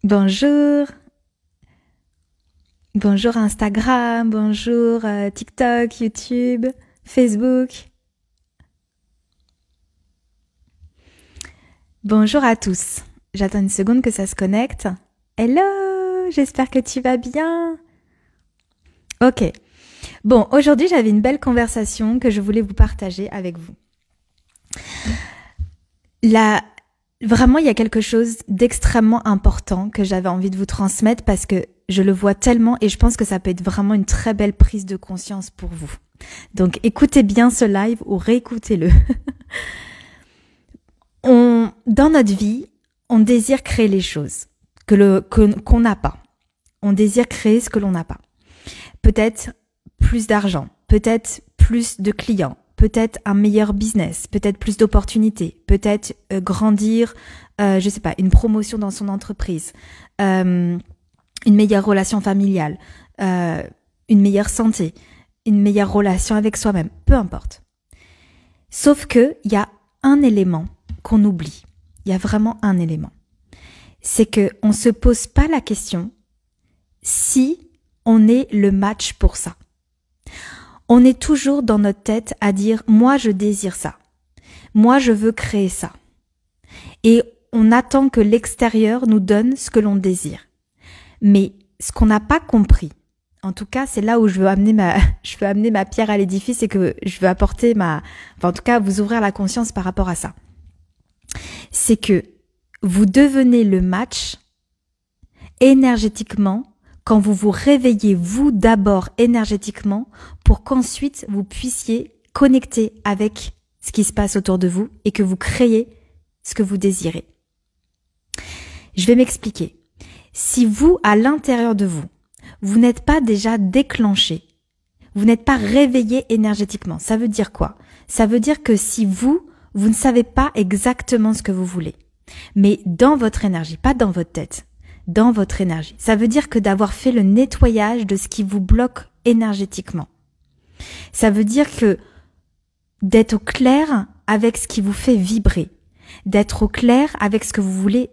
Bonjour, bonjour Instagram, bonjour TikTok, YouTube, Facebook. Bonjour à tous. J'attends une seconde que ça se connecte. Hello, j'espère que tu vas bien. Ok. Bon, aujourd'hui j'avais une belle conversation que je voulais vous partager avec vous. Vraiment, il y a quelque chose d'extrêmement important que j'avais envie de vous transmettre parce que je le vois tellement et je pense que ça peut être vraiment une très belle prise de conscience pour vous. Donc, écoutez bien ce live ou réécoutez-le. Dans notre vie, on désire créer les choses qu'on n'a pas. On désire créer ce que l'on n'a pas. Peut-être plus d'argent, peut-être plus de clients, peut-être un meilleur business, peut-être plus d'opportunités, peut-être grandir, je sais pas, une promotion dans son entreprise, une meilleure relation familiale, une meilleure santé, une meilleure relation avec soi-même, peu importe. Sauf que il y a un élément qu'on oublie. Il y a vraiment un élément. C'est que on se pose pas la question si on est le match pour ça. On est toujours dans notre tête à dire « moi je désire ça, moi je veux créer ça ». Et on attend que l'extérieur nous donne ce que l'on désire. Mais ce qu'on n'a pas compris, en tout cas c'est là où je veux amener ma pierre à l'édifice et que je veux apporter en tout cas vous ouvrir la conscience par rapport à ça. C'est que vous devenez le match énergétiquement quand vous vous réveillez vous d'abord énergétiquement pour qu'ensuite vous puissiez connecter avec ce qui se passe autour de vous et que vous créez ce que vous désirez. Je vais m'expliquer. Si vous, à l'intérieur de vous, vous n'êtes pas déjà déclenché, vous n'êtes pas réveillé énergétiquement, ça veut dire quoi? Ça veut dire que si vous ne savez pas exactement ce que vous voulez, mais dans votre énergie, pas dans votre tête, dans votre énergie. Ça veut dire que d'avoir fait le nettoyage de ce qui vous bloque énergétiquement. Ça veut dire que d'être au clair avec ce qui vous fait vibrer, d'être au clair avec ce que vous voulez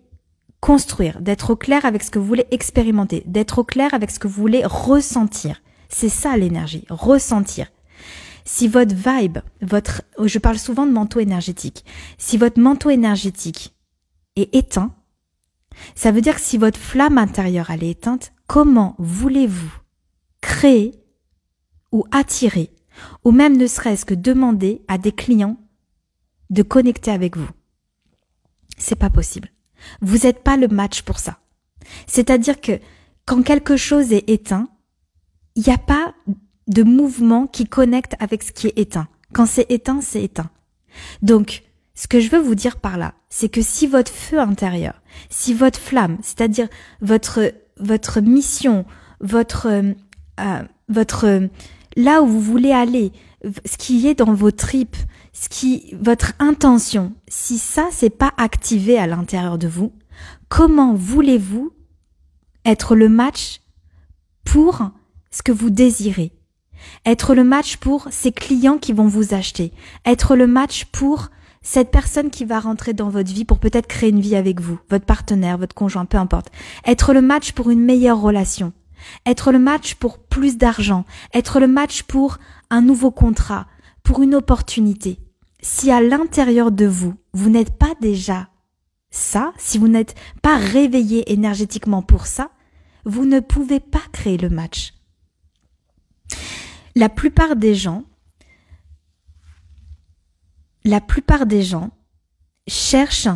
construire, d'être au clair avec ce que vous voulez expérimenter, d'être au clair avec ce que vous voulez ressentir. C'est ça l'énergie, ressentir. Si votre vibe, je parle souvent de manteau énergétique, si votre manteau énergétique est éteint, ça veut dire que si votre flamme intérieure elle est éteinte, comment voulez-vous créer ou attirer, ou même ne serait-ce que demander à des clients de connecter avec vous? C'est pas possible. Vous n'êtes pas le match pour ça. C'est-à-dire que quand quelque chose est éteint, il n'y a pas de mouvement qui connecte avec ce qui est éteint. Quand c'est éteint, c'est éteint. Donc, ce que je veux vous dire par là, c'est que si votre feu intérieur, si votre flamme, c'est-à-dire votre mission, votre là où vous voulez aller, ce qui est dans vos tripes, votre intention, si ça c'est pas activé à l'intérieur de vous, comment voulez-vous être le match pour ce que vous désirez? Être le match pour ces clients qui vont vous acheter, être le match pour cette personne qui va rentrer dans votre vie pour peut-être créer une vie avec vous, votre partenaire, votre conjoint, peu importe. Être le match pour une meilleure relation. Être le match pour plus d'argent. Être le match pour un nouveau contrat, pour une opportunité. Si à l'intérieur de vous, vous n'êtes pas déjà ça, si vous n'êtes pas réveillé énergétiquement pour ça, vous ne pouvez pas créer le match. La plupart des gens cherchent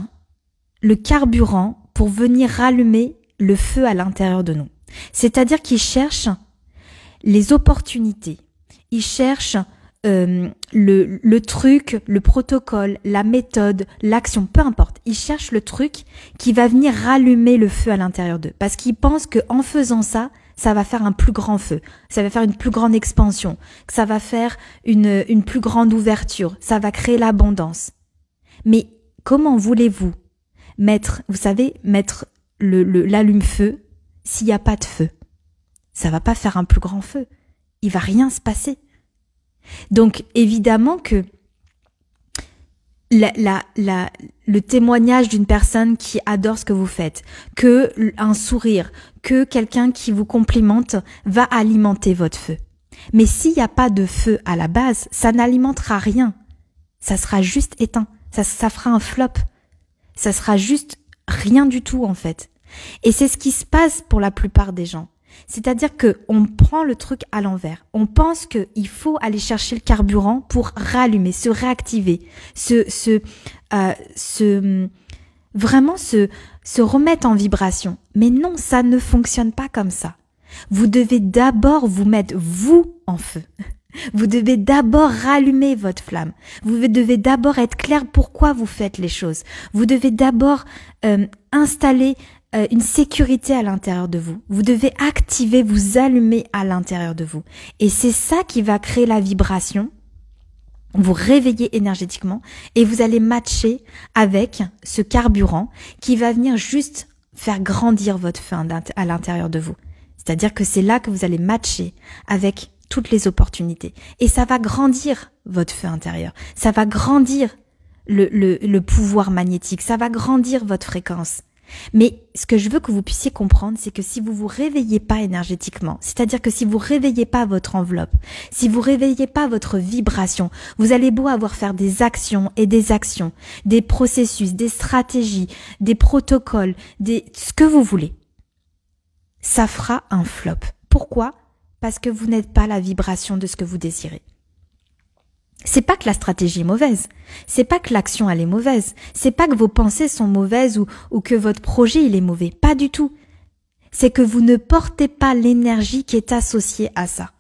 le carburant pour venir rallumer le feu à l'intérieur de nous. C'est-à-dire qu'ils cherchent les opportunités, ils cherchent le truc, le protocole, la méthode, l'action, peu importe. Ils cherchent le truc qui va venir rallumer le feu à l'intérieur d'eux. Parce qu'ils pensent qu'en faisant ça, ça va faire un plus grand feu, ça va faire une plus grande expansion, que ça va faire une plus grande ouverture, ça va créer l'abondance. Mais comment voulez-vous mettre l'allume-feu s'il n'y a pas de feu? Ça va pas faire un plus grand feu. Il va rien se passer. Donc, évidemment que le témoignage d'une personne qui adore ce que vous faites, que un sourire, que quelqu'un qui vous complimente va alimenter votre feu. Mais s'il n'y a pas de feu à la base, ça n'alimentera rien. Ça sera juste éteint. Ça fera un flop. Ça sera juste rien du tout en fait. Et c'est ce qui se passe pour la plupart des gens. C'est-à-dire que on prend le truc à l'envers. On pense qu'il faut aller chercher le carburant pour rallumer, se réactiver, vraiment se remettre en vibration. Mais non, ça ne fonctionne pas comme ça. Vous devez d'abord vous mettre vous en feu. Vous devez d'abord rallumer votre flamme. Vous devez d'abord être clair pourquoi vous faites les choses. Vous devez d'abord installer une sécurité à l'intérieur de vous. Vous devez activer, vous allumer à l'intérieur de vous. Et c'est ça qui va créer la vibration, vous réveiller énergétiquement et vous allez matcher avec ce carburant qui va venir juste faire grandir votre feu à l'intérieur de vous. C'est-à-dire que c'est là que vous allez matcher avec toutes les opportunités. Et ça va grandir votre feu intérieur. Ça va grandir le pouvoir magnétique. Ça va grandir votre fréquence. Mais ce que je veux que vous puissiez comprendre, c'est que si vous vous réveillez pas énergétiquement, c'est-à-dire que si vous réveillez pas votre enveloppe, si vous réveillez pas votre vibration, vous allez beau avoir faire des actions, des processus, des stratégies, des protocoles, ce que vous voulez. Ça fera un flop. Pourquoi ? Parce que vous n'êtes pas la vibration de ce que vous désirez. C'est pas que la stratégie est mauvaise, c'est pas que l'action elle est mauvaise, c'est pas que vos pensées sont mauvaises ou que votre projet il est mauvais, pas du tout. C'est que vous ne portez pas l'énergie qui est associée à ça.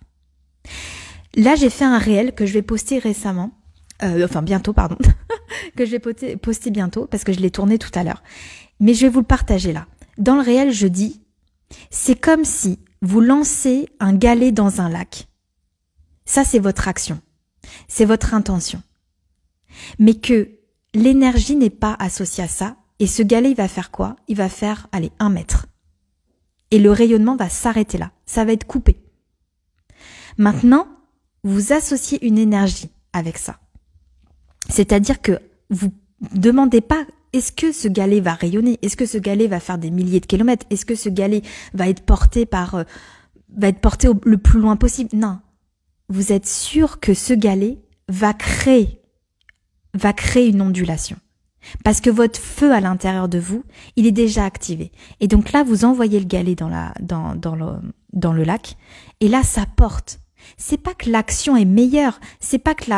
Là, j'ai fait un réel que je vais poster bientôt, que je vais poster bientôt parce que je l'ai tourné tout à l'heure. Mais je vais vous le partager là. Dans le réel, je dis, c'est comme si vous lancez un galet dans un lac. Ça, c'est votre action. C'est votre intention. Mais que l'énergie n'est pas associée à ça. Et ce galet, il va faire quoi ? Il va faire, 1 mètre. Et le rayonnement va s'arrêter là. Ça va être coupé. Maintenant, vous associez une énergie avec ça. C'est-à-dire que vous demandez pas, est-ce que ce galet va rayonner ? Est-ce que ce galet va faire des milliers de kilomètres ? Est-ce que ce galet va être porté le plus loin possible ? Non. Vous êtes sûr que ce galet va créer une ondulation. Parce que votre feu à l'intérieur de vous, il est déjà activé. Et donc là, vous envoyez le galet dans le lac, et là, ça porte. C'est pas que l'action est meilleure, c'est pas que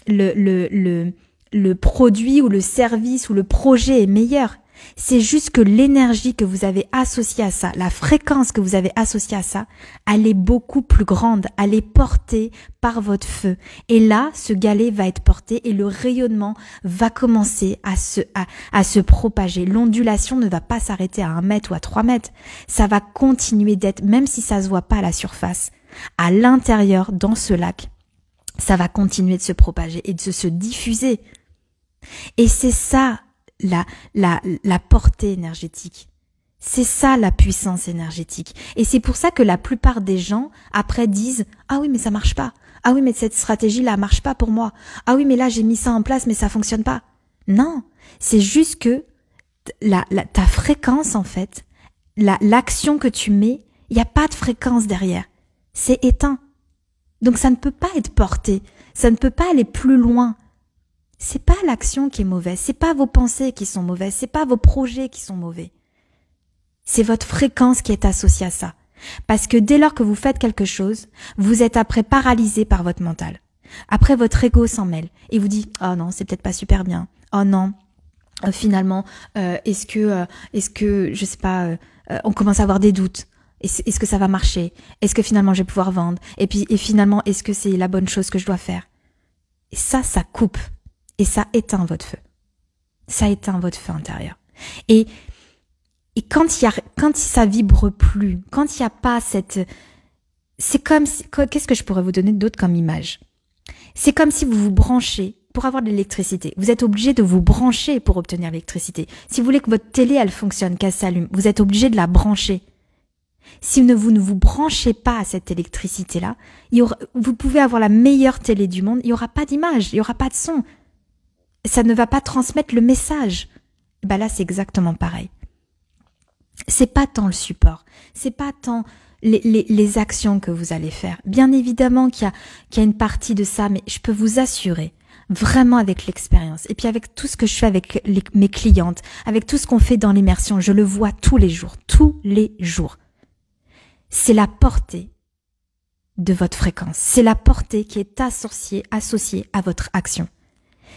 le produit ou le service ou le projet est meilleur. C'est juste que l'énergie que vous avez associée à ça, la fréquence que vous avez associée à ça, elle est beaucoup plus grande, elle est portée par votre feu. Et là, ce galet va être porté et le rayonnement va commencer à se propager. L'ondulation ne va pas s'arrêter à 1 mètre ou à 3 mètres. Ça va continuer d'être, même si ça se voit pas à la surface, à l'intérieur, dans ce lac, ça va continuer de se propager et de se diffuser. Et c'est ça, la portée énergétique. C'est ça la puissance énergétique. Et c'est pour ça que la plupart des gens après disent « Ah oui, mais ça marche pas. Ah oui, mais cette stratégie-là marche pas pour moi. Ah oui, mais là j'ai mis ça en place, mais ça fonctionne pas. » Non, c'est juste que ta fréquence en fait, l'action que tu mets, il n'y a pas de fréquence derrière. C'est éteint. Donc ça ne peut pas être porté. Ça ne peut pas aller plus loin. C'est pas l'action qui est mauvaise, c'est pas vos pensées qui sont mauvaises, c'est pas vos projets qui sont mauvais. C'est votre fréquence qui est associée à ça. Parce que dès lors que vous faites quelque chose, vous êtes après paralysé par votre mental. Après, votre ego s'en mêle et vous dit « Oh non, c'est peut-être pas super bien. Oh non, finalement, est-ce que, je sais pas, on commence à avoir des doutes. Est-ce que ça va marcher? Est-ce que finalement je vais pouvoir vendre? Et finalement, est-ce que c'est la bonne chose que je dois faire ?» Et ça coupe. Et ça éteint votre feu. Ça éteint votre feu intérieur. Et quand ça vibre plus, quand il n'y a pas c'est comme si, qu'est-ce que je pourrais vous donner d'autre comme image? C'est comme si vous vous branchez pour avoir de l'électricité. Vous êtes obligé de vous brancher pour obtenir l'électricité. Si vous voulez que votre télé, elle fonctionne, qu'elle s'allume, vous êtes obligé de la brancher. Si vous ne vous branchez pas à cette électricité-là, vous pouvez avoir la meilleure télé du monde, il n'y aura pas d'image, il n'y aura pas de son. ça ne va pas transmettre le message. Ben là, c'est exactement pareil. C'est pas tant le support, c'est pas tant les actions que vous allez faire. Bien évidemment qu'il y a une partie de ça, mais je peux vous assurer, vraiment avec l'expérience, et puis avec tout ce que je fais avec mes clientes, avec tout ce qu'on fait dans l'immersion, je le vois tous les jours. C'est la portée de votre fréquence, c'est la portée qui est associée à votre action.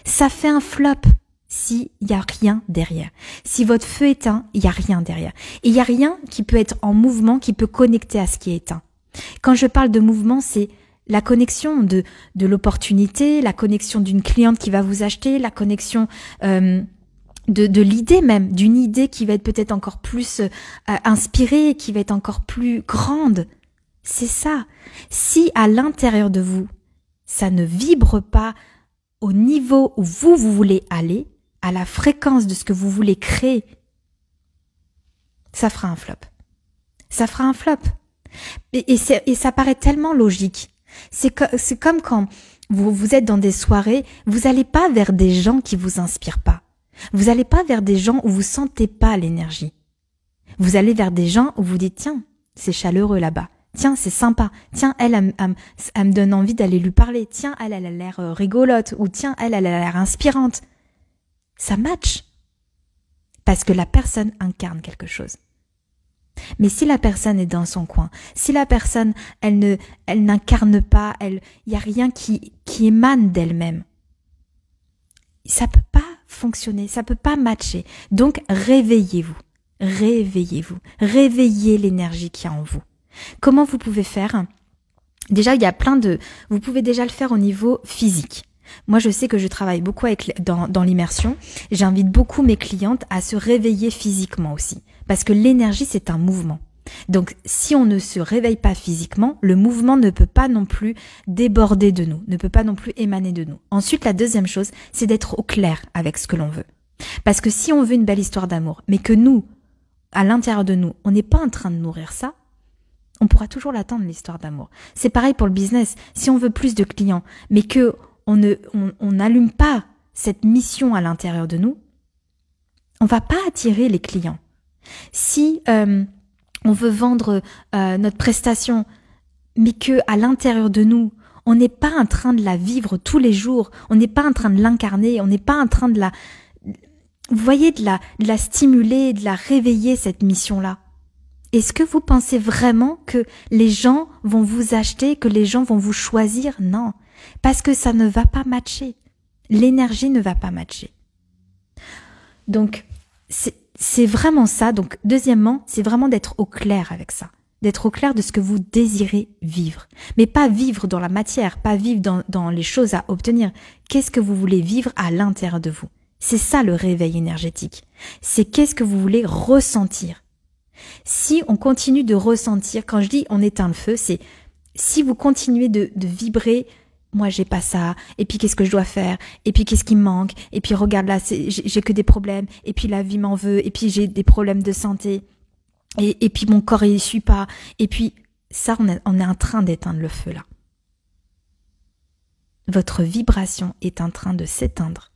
Ça fait un flop s'il n'y a rien derrière. Si votre feu est éteint, il n'y a rien derrière. Et il n'y a rien qui peut être en mouvement, qui peut connecter à ce qui est éteint. Quand je parle de mouvement, c'est la connexion de l'opportunité, la connexion d'une cliente qui va vous acheter, la connexion de l'idée même, d'une idée qui va être peut-être encore plus inspirée, qui va être encore plus grande. C'est ça. Si à l'intérieur de vous, ça ne vibre pas au niveau où vous voulez aller, à la fréquence de ce que vous voulez créer, ça fera un flop. Ça fera un flop. Et ça paraît tellement logique. C'est comme quand vous êtes dans des soirées, vous n'allez pas vers des gens qui vous inspirent pas. Vous n'allez pas vers des gens où vous sentez pas l'énergie. Vous allez vers des gens où vous dites, tiens, c'est chaleureux là-bas. Tiens, c'est sympa. Tiens, elle me donne envie d'aller lui parler. Tiens, elle a l'air rigolote. Ou tiens, elle a l'air inspirante. Ça match. Parce que la personne incarne quelque chose. Mais si la personne est dans son coin, si la personne, elle n'incarne pas, il n'y a rien qui émane d'elle-même, ça peut pas fonctionner, ça peut pas matcher. Donc, réveillez-vous. Réveillez l'énergie qu'il y a en vous. Comment vous pouvez faire? Déjà, il y a vous pouvez déjà le faire au niveau physique. Moi, je sais que je travaille beaucoup dans l'immersion. J'invite beaucoup mes clientes à se réveiller physiquement aussi. Parce que l'énergie, c'est un mouvement. Donc, si on ne se réveille pas physiquement, le mouvement ne peut pas non plus déborder de nous, ne peut pas non plus émaner de nous. Ensuite, la deuxième chose, c'est d'être au clair avec ce que l'on veut. Parce que si on veut une belle histoire d'amour, mais que nous, à l'intérieur de nous, on n'est pas en train de nourrir ça, on pourra toujours l'attendre, l'histoire d'amour. C'est pareil pour le business. Si on veut plus de clients, mais que on n'allume pas cette mission à l'intérieur de nous, on va pas attirer les clients. Si on veut vendre notre prestation, mais que à l'intérieur de nous, on n'est pas en train de la vivre tous les jours, on n'est pas en train de l'incarner, on n'est pas en train de vous voyez, de la stimuler, de la réveiller, cette mission-là. Est-ce que vous pensez vraiment que les gens vont vous acheter, que les gens vont vous choisir? Non, parce que ça ne va pas matcher. L'énergie ne va pas matcher. Donc, c'est vraiment ça. Donc, deuxièmement, c'est vraiment d'être au clair avec ça. D'être au clair de ce que vous désirez vivre. Mais pas vivre dans la matière, pas vivre dans les choses à obtenir. Qu'est-ce que vous voulez vivre à l'intérieur de vous? C'est ça le réveil énergétique. C'est qu'est-ce que vous voulez ressentir. Si on continue de ressentir, quand je dis on éteint le feu, c'est si vous continuez de vibrer, moi j'ai pas ça, et puis qu'est-ce que je dois faire, et puis qu'est-ce qui me manque, et puis regarde là, j'ai que des problèmes, et puis la vie m'en veut, et puis j'ai des problèmes de santé, et puis mon corps il suit pas, et puis ça on est en train d'éteindre le feu là. Votre vibration est en train de s'éteindre.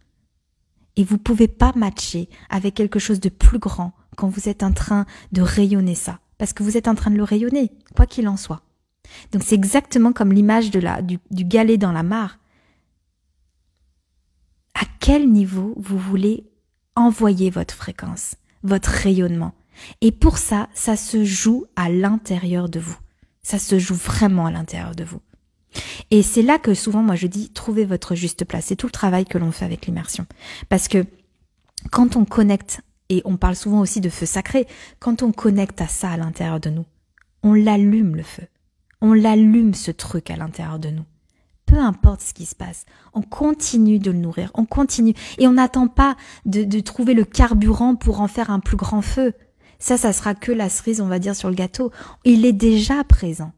Et vous pouvez pas matcher avec quelque chose de plus grand quand vous êtes en train de rayonner ça. Parce que vous êtes en train de le rayonner, quoi qu'il en soit. Donc c'est exactement comme l'image du galet dans la mare. À quel niveau vous voulez envoyer votre fréquence, votre rayonnement? Et pour ça, ça se joue à l'intérieur de vous. Ça se joue vraiment à l'intérieur de vous. Et c'est là que souvent, moi je dis, trouvez votre juste place. C'est tout le travail que l'on fait avec l'immersion. Parce que quand on connecte, et on parle souvent aussi de feu sacré, quand on connecte à ça à l'intérieur de nous, on l'allume le feu. On l'allume ce truc à l'intérieur de nous. Peu importe ce qui se passe, on continue de le nourrir, on continue. Et on n'attend pas de trouver le carburant pour en faire un plus grand feu. Ça sera que la cerise, on va dire, sur le gâteau. Il est déjà présent.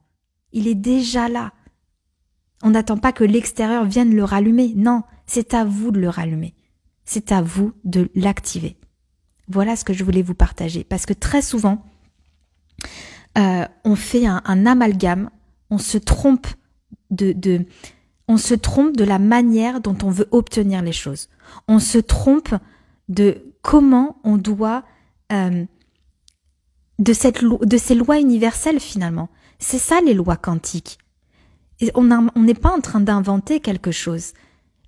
Il est déjà là. On n'attend pas que l'extérieur vienne le rallumer. Non, c'est à vous de le rallumer. C'est à vous de l'activer. Voilà ce que je voulais vous partager. Parce que très souvent, on fait un amalgame, on se trompe on se trompe de la manière dont on veut obtenir les choses. On se trompe de comment on doit, de ces lois universelles finalement. C'est ça les lois quantiques. Et on n'est pas en train d'inventer quelque chose.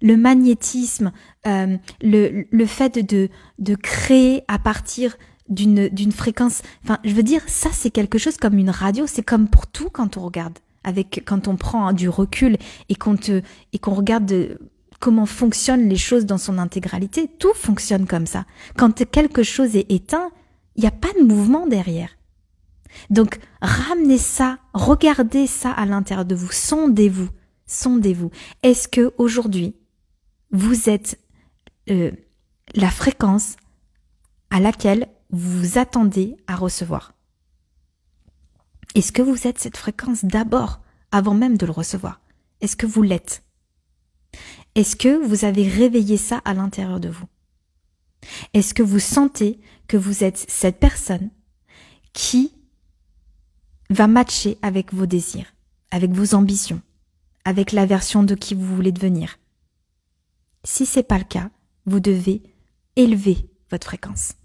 Le magnétisme, le fait de créer à partir d'une fréquence, enfin, je veux dire, ça c'est quelque chose comme une radio, c'est comme pour tout quand on regarde, quand on prend du recul et qu'on regarde comment fonctionnent les choses dans son intégralité, tout fonctionne comme ça. Quand quelque chose est éteint, il n'y a pas de mouvement derrière. Donc, ramenez ça, regardez ça à l'intérieur de vous, sondez-vous. Est-ce que aujourd'hui, vous êtes la fréquence à laquelle vous vous attendez à recevoir? Est-ce que vous êtes cette fréquence d'abord, avant même de le recevoir? Est-ce que vous l'êtes? Est-ce que vous avez réveillé ça à l'intérieur de vous? Est-ce que vous sentez que vous êtes cette personne qui va matcher avec vos désirs, avec vos ambitions, avec la version de qui vous voulez devenir? Si c'est pas le cas, vous devez élever votre fréquence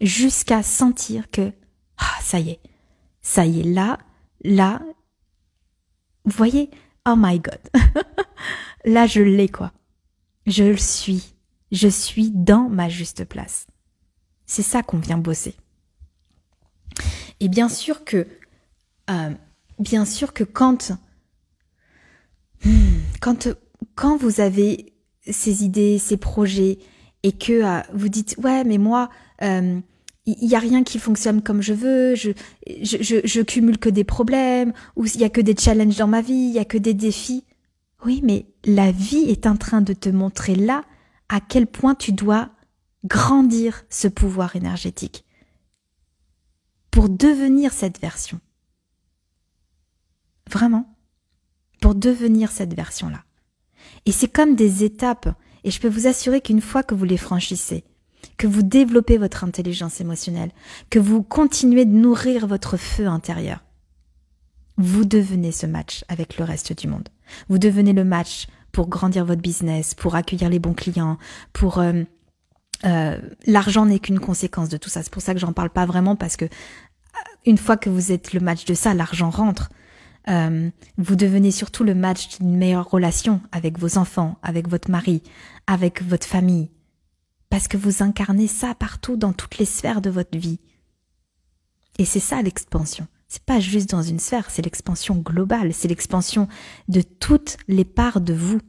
jusqu'à sentir que ça y est, là, vous voyez, oh my God, là je l'ai quoi, je suis dans ma juste place. C'est ça qu'on vient bosser. Et bien sûr que quand vous avez ces idées, ces projets, et que vous dites ouais mais moi il y a rien qui fonctionne comme je veux, je cumule que des problèmes, ou il y a que des challenges dans ma vie, il y a que des défis. Oui, mais la vie est en train de te montrer là à quel point tu dois grandir ce pouvoir énergétique pour devenir cette version. Vraiment, pour devenir cette version-là. Et c'est comme des étapes, et je peux vous assurer qu'une fois que vous les franchissez, que vous développez votre intelligence émotionnelle, que vous continuez de nourrir votre feu intérieur, vous devenez ce match avec le reste du monde. Vous devenez le match pour grandir votre business, pour accueillir les bons clients, pour... l'argent n'est qu'une conséquence de tout ça. C'est pour ça que j'en parle pas vraiment, parce que une fois que vous êtes le match de ça, l'argent rentre. Vous devenez surtout le match d'une meilleure relation avec vos enfants, avec votre mari, avec votre famille. Parce que vous incarnez ça partout dans toutes les sphères de votre vie. Et c'est ça l'expansion. C'est pas juste dans une sphère, c'est l'expansion globale, c'est l'expansion de toutes les parts de vous.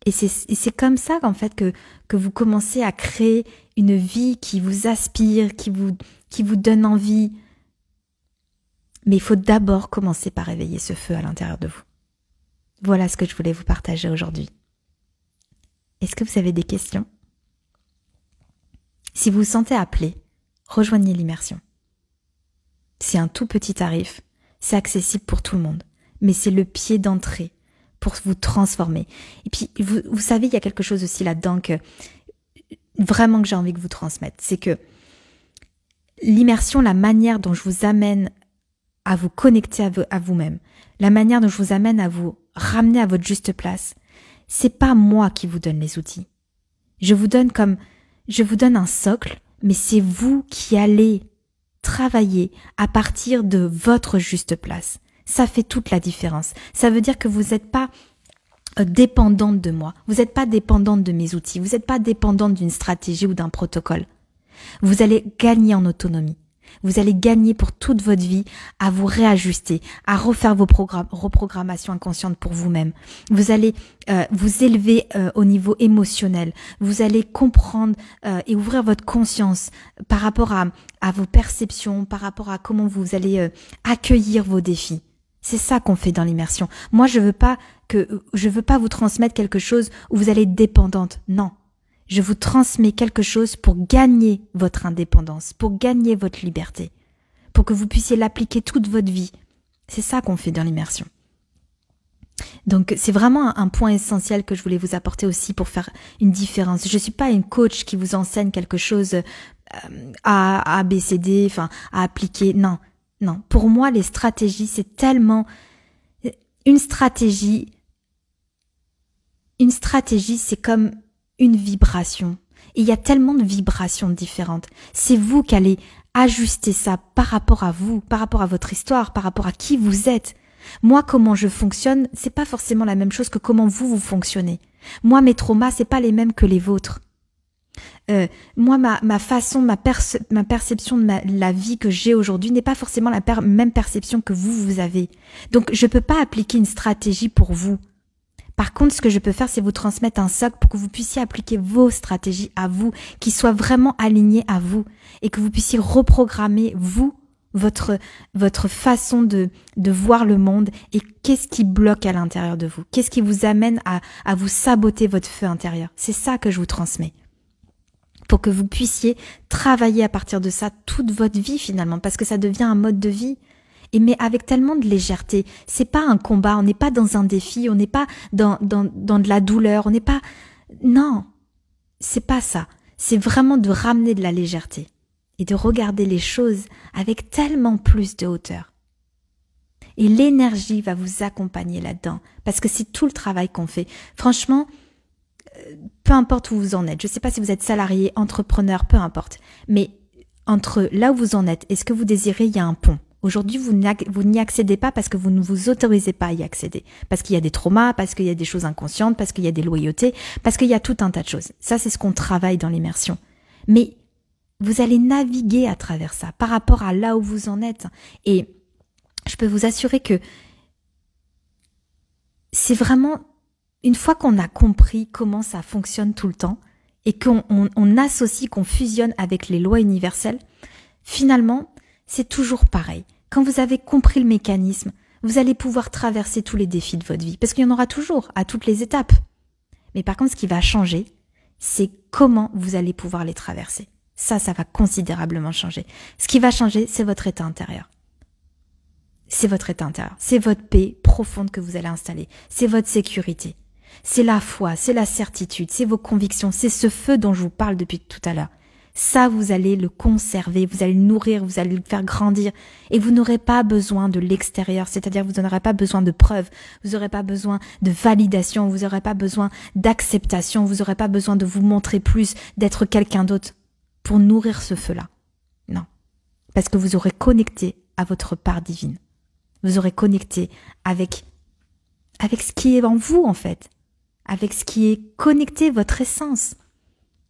Et c'est comme ça qu'en fait que vous commencez à créer une vie qui vous aspire, qui vous donne envie. Mais il faut d'abord commencer par réveiller ce feu à l'intérieur de vous. Voilà ce que je voulais vous partager aujourd'hui. Est-ce que vous avez des questions? Si vous vous sentez appelé, rejoignez l'immersion. C'est un tout petit tarif, c'est accessible pour tout le monde, mais c'est le pied d'entrée pour vous transformer. Et puis, vous savez, il y a quelque chose aussi là-dedans que vraiment que j'ai envie que vous transmettre. C'est que l'immersion, la manière dont je vous amène à vous connecter à vous-même, la manière dont je vous amène à vous ramener à votre juste place, c'est pas moi qui vous donne les outils. Je vous donne un socle, mais c'est vous qui allez travailler à partir de votre juste place. Ça fait toute la différence. Ça veut dire que vous n'êtes pas dépendante de moi. Vous n'êtes pas dépendante de mes outils. Vous n'êtes pas dépendante d'une stratégie ou d'un protocole. Vous allez gagner en autonomie. Vous allez gagner pour toute votre vie à vous réajuster, à refaire vos reprogrammations inconscientes pour vous-même. Vous allez vous élever au niveau émotionnel. Vous allez comprendre et ouvrir votre conscience par rapport à vos perceptions, par rapport à comment vous allez accueillir vos défis. C'est ça qu'on fait dans l'immersion. Moi, je veux pas vous transmettre quelque chose où vous allez être dépendante. Non. Je vous transmets quelque chose pour gagner votre indépendance, pour gagner votre liberté, pour que vous puissiez l'appliquer toute votre vie. C'est ça qu'on fait dans l'immersion. Donc, c'est vraiment un point essentiel que je voulais vous apporter aussi pour faire une différence. Je suis pas une coach qui vous enseigne quelque chose à B, C, D, enfin, à appliquer. Non, non. Pour moi, les stratégies, c'est tellement... Une stratégie, Une stratégie, c'est comme une vibration. Et il y a tellement de vibrations différentes. C'est vous qui allez ajuster ça par rapport à vous, par rapport à votre histoire, par rapport à qui vous êtes. Moi, comment je fonctionne, c'est pas forcément la même chose que comment vous fonctionnez. Moi, mes traumas, c'est pas les mêmes que les vôtres. Moi, ma façon, ma perception de la vie que j'ai aujourd'hui n'est pas forcément la même perception que vous avez. Donc, je peux pas appliquer une stratégie pour vous. Par contre, ce que je peux faire, c'est vous transmettre un socle pour que vous puissiez appliquer vos stratégies à vous, qui soient vraiment alignées à vous, et que vous puissiez reprogrammer, vous, votre façon de voir le monde, et qu'est-ce qui bloque à l'intérieur de vous, qu'est-ce qui vous amène à vous saboter votre feu intérieur. C'est ça que je vous transmets, pour que vous puissiez travailler à partir de ça toute votre vie finalement, parce que ça devient un mode de vie. Et mais avec tellement de légèreté, c'est pas un combat, on n'est pas dans un défi, on n'est pas dans de la douleur, on n'est pas... Non, c'est pas ça. C'est vraiment de ramener de la légèreté et de regarder les choses avec tellement plus de hauteur. Et l'énergie va vous accompagner là-dedans, parce que c'est tout le travail qu'on fait. Franchement, peu importe où vous en êtes, je ne sais pas si vous êtes salarié, entrepreneur, peu importe, mais entre là où vous en êtes et ce que vous désirez, il y a un pont. Aujourd'hui, vous n'y accédez pas parce que vous ne vous autorisez pas à y accéder. Parce qu'il y a des traumas, parce qu'il y a des choses inconscientes, parce qu'il y a des loyautés, parce qu'il y a tout un tas de choses. Ça, c'est ce qu'on travaille dans l'immersion. Mais vous allez naviguer à travers ça, par rapport à là où vous en êtes. Et je peux vous assurer que c'est vraiment, une fois qu'on a compris comment ça fonctionne tout le temps, et qu'on associe, qu'on fusionne avec les lois universelles, finalement, c'est toujours pareil. Quand vous avez compris le mécanisme, vous allez pouvoir traverser tous les défis de votre vie. Parce qu'il y en aura toujours, à toutes les étapes. Mais par contre, ce qui va changer, c'est comment vous allez pouvoir les traverser. Ça va considérablement changer. Ce qui va changer, c'est votre état intérieur. C'est votre état intérieur. C'est votre paix profonde que vous allez installer. C'est votre sécurité. C'est la foi, c'est la certitude, c'est vos convictions, c'est ce feu dont je vous parle depuis tout à l'heure. Ça, vous allez le conserver, vous allez le nourrir, vous allez le faire grandir. Et vous n'aurez pas besoin de l'extérieur, c'est-à-dire vous n'aurez pas besoin de preuves, vous n'aurez pas besoin de validation, vous n'aurez pas besoin d'acceptation, vous n'aurez pas besoin de vous montrer plus, d'être quelqu'un d'autre pour nourrir ce feu-là. Non. Parce que vous aurez connecté à votre part divine. Vous aurez connecté avec ce qui est en vous, en fait. Avec ce qui est connecté, votre essence.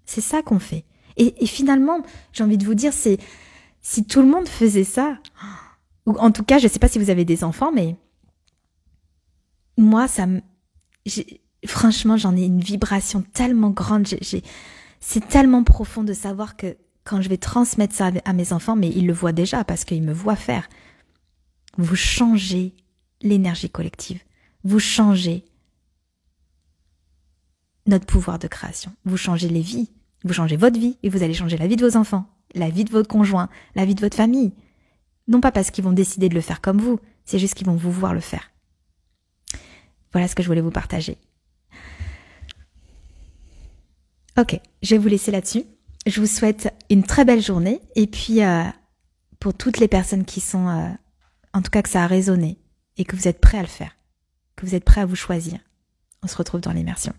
C'est ça qu'on fait. Et finalement, j'ai envie de vous dire, c'est si tout le monde faisait ça, ou en tout cas, je ne sais pas si vous avez des enfants, mais moi, franchement, j'en ai une vibration tellement grande. C'est tellement profond de savoir que quand je vais transmettre ça à mes enfants, mais ils le voient déjà parce qu'ils me voient faire, vous changez l'énergie collective, vous changez notre pouvoir de création, vous changez les vies. Vous changez votre vie et vous allez changer la vie de vos enfants, la vie de votre conjoint, la vie de votre famille. Non pas parce qu'ils vont décider de le faire comme vous, c'est juste qu'ils vont vous voir le faire. Voilà ce que je voulais vous partager. Ok, je vais vous laisser là-dessus. Je vous souhaite une très belle journée et puis pour toutes les personnes qui sont, en tout cas que ça a résonné et que vous êtes prêts à le faire, que vous êtes prêts à vous choisir, on se retrouve dans l'immersion.